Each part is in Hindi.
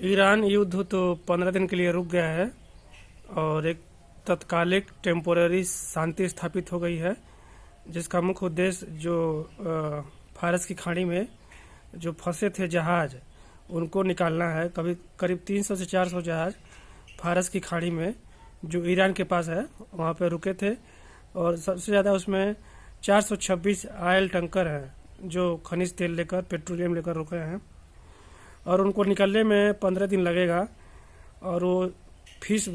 ईरान युद्ध तो 15 दिन के लिए रुक गया है और एक तत्कालिक टेम्पोररी शांति स्थापित हो गई है, जिसका मुख्य उद्देश्य जो फारस की खाड़ी में जो फंसे थे जहाज उनको निकालना है। कभी करीब 300 से 400 जहाज फारस की खाड़ी में जो ईरान के पास है वहाँ पे रुके थे और सबसे ज़्यादा उसमें 426 ऑयल टैंकर हैं जो खनिज तेल लेकर पेट्रोलियम लेकर रुके हैं और उनको निकलने में 15 दिन लगेगा और वो फीस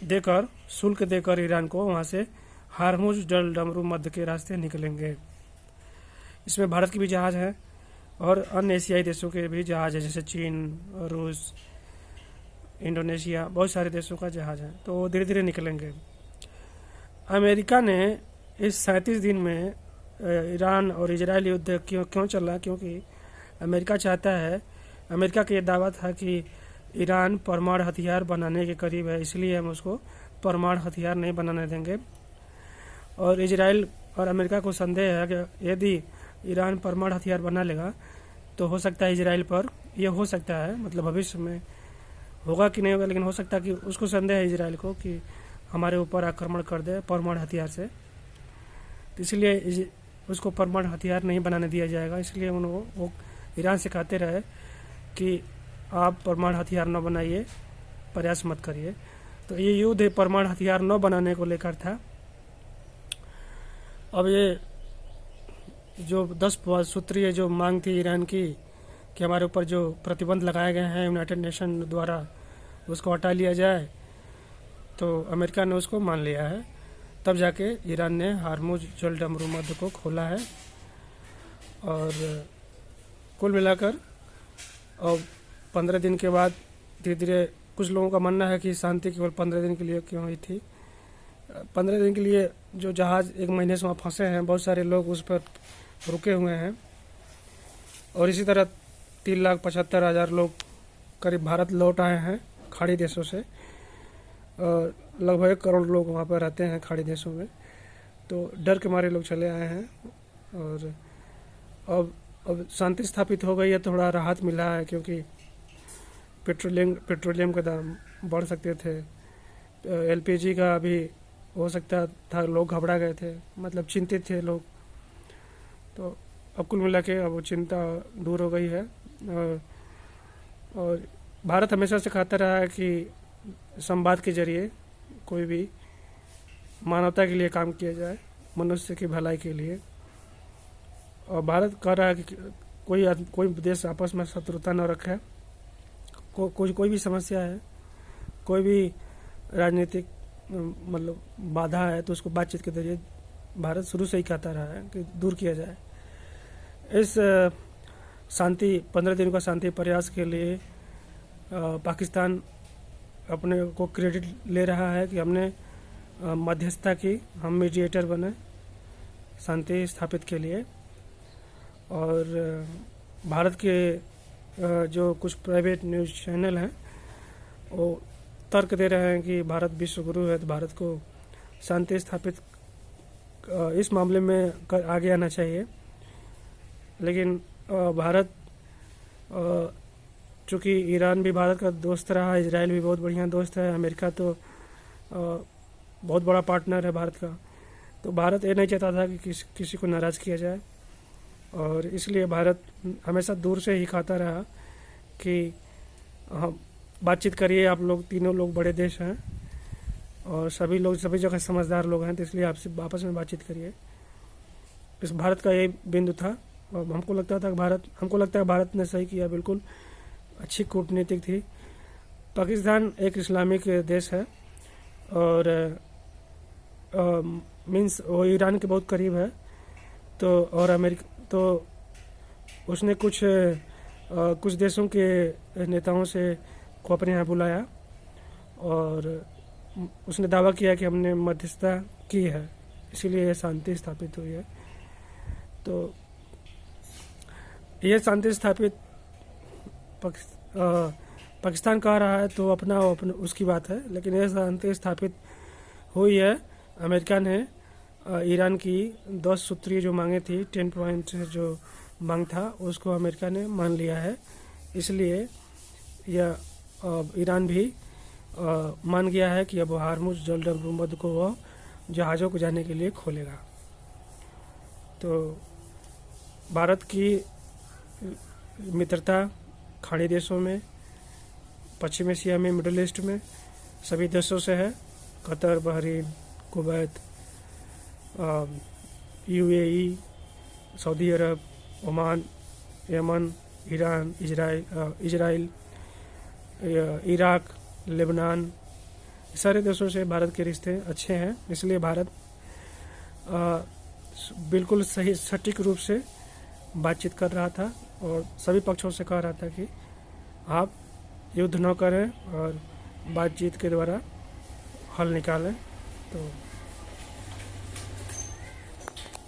देकर शुल्क देकर ईरान को वहाँ से हार्मुज जल डमरू मध्य के रास्ते निकलेंगे। इसमें भारत के भी जहाज़ हैं और अन्य एशियाई देशों के भी जहाज़ हैं, जैसे चीन, रूस, इंडोनेशिया, बहुत सारे देशों का जहाज़ है, तो वो धीरे धीरे निकलेंगे। अमेरिका ने इस 37 दिन में ईरान और इजराइल युद्ध क्यों चल रहा, क्योंकि अमेरिका चाहता है, अमेरिका का ये दावा था कि ईरान परमाणु हथियार बनाने के करीब है, इसलिए हम उसको परमाणु हथियार नहीं बनाने देंगे। और इजराइल और अमेरिका को संदेह है कि यदि ईरान परमाणु हथियार बना लेगा तो हो सकता है इजराइल पर, यह हो सकता है, मतलब भविष्य में होगा कि नहीं होगा, लेकिन हो सकता है कि उसको संदेह है इजराइल को कि हमारे ऊपर आक्रमण कर दे परमाणु हथियार से, तो इसलिए उसको परमाणु हथियार नहीं बनाने दिया जाएगा। इसलिए वो ईरान से कहते रहे कि आप परमाणु हथियार न बनाइए, प्रयास मत करिए। तो ये युद्ध परमाणु हथियार न बनाने को लेकर था। अब ये जो 10 सूत्रीय जो मांग थी ईरान की कि हमारे ऊपर जो प्रतिबंध लगाए गए हैं यूनाइटेड नेशन द्वारा उसको हटा लिया जाए, तो अमेरिका ने उसको मान लिया है। तब जाके ईरान ने हार्मुज जल डमरू मध्य को खोला है और कुल मिलाकर और 15 दिन के बाद धीरे धीरे, कुछ लोगों का मानना है कि शांति केवल 15 दिन के लिए क्यों हुई थी। 15 दिन के लिए जो जहाज़ 1 महीने से वहाँ फंसे हैं, बहुत सारे लोग उस पर रुके हुए हैं और इसी तरह 3,75,000 लोग करीब भारत लौट आए हैं खाड़ी देशों से और लगभग 1 करोड़ लोग वहाँ पर रहते हैं खाड़ी देशों में, तो डर के मारे लोग चले आए हैं और अब शांति स्थापित हो गई है, थोड़ा राहत मिला है क्योंकि पेट्रोलियम के दाम बढ़ सकते थे, एलपीजी का भी हो सकता था, लोग घबरा गए थे, मतलब चिंतित थे लोग। तो अब कुल मिला के अब वो चिंता दूर हो गई है और भारत हमेशा से कहता रहा है कि संवाद के जरिए कोई भी मानवता के लिए काम किया जाए, मनुष्य की भलाई के लिए। और भारत कह रहा है कि कोई देश आपस में शत्रुता न रखे, कोई भी समस्या है, कोई भी राजनीतिक मतलब बाधा है तो उसको बातचीत के जरिए भारत शुरू से ही कहता रहा है कि दूर किया जाए। इस शांति 15 दिन का शांति प्रयास के लिए पाकिस्तान अपने को क्रेडिट ले रहा है कि हमने मध्यस्थता की, हम मीडिएटर बने शांति स्थापित के लिए। और भारत के जो कुछ प्राइवेट न्यूज़ चैनल हैं वो तर्क दे रहे हैं कि भारत विश्व गुरु है, तो भारत को शांति स्थापित इस मामले में आगे आना चाहिए। लेकिन भारत, चूँकि ईरान भी भारत का दोस्त रहा, इजराइल भी बहुत बढ़िया दोस्त है, अमेरिका तो बहुत बड़ा पार्टनर है भारत का, तो भारत ये नहीं चाहता था कि किसी को नाराज़ किया जाए और इसलिए भारत हमेशा दूर से ही कहता रहा कि हम बातचीत करिए, आप लोग तीनों लोग बड़े देश हैं और सभी लोग सभी जगह समझदार लोग हैं, तो इसलिए आपसे आपस में बातचीत करिए। इस भारत का ये बिंदु था और हमको लगता है भारत ने सही किया, बिल्कुल अच्छी कूटनीतिक थी। पाकिस्तान एक इस्लामिक देश है और मीन्स वो ईरान के बहुत करीब है, तो और अमेरिका तो उसने कुछ देशों के नेताओं से को अपने यहाँ बुलाया और उसने दावा किया कि हमने मध्यस्थता की है, इसीलिए यह शांति स्थापित हुई है। तो यह शांति स्थापित पाकिस्तान कह रहा है तो अपना उसकी बात है, लेकिन यह शांति स्थापित हुई है। अमेरिका ने ईरान की 10 सूत्रीय जो मांगे थी, 10 पॉइंट जो मांग था, उसको अमेरिका ने मान लिया है। इसलिए यह अब ईरान भी मान गया है कि अब हार्मुज जल बंद को वह जहाज़ों को जाने के लिए खोलेगा। तो भारत की मित्रता खाड़ी देशों में, पश्चिम एशिया में, मिडिल ईस्ट में सभी देशों से है। Qatar, Bahrain, Kuwait, UAE, Saudi Arab, Oman, Yemen, Iran, Israel, Iraq, Lebanon, सारे देशों से भारत के रिश्ते अच्छे हैं। इसलिए भारत बिल्कुल सही सटीक रूप से बातचीत कर रहा था और सभी पक्षों से कह रहा था कि आप युद्ध न करें और बातचीत के द्वारा हल निकालें। तो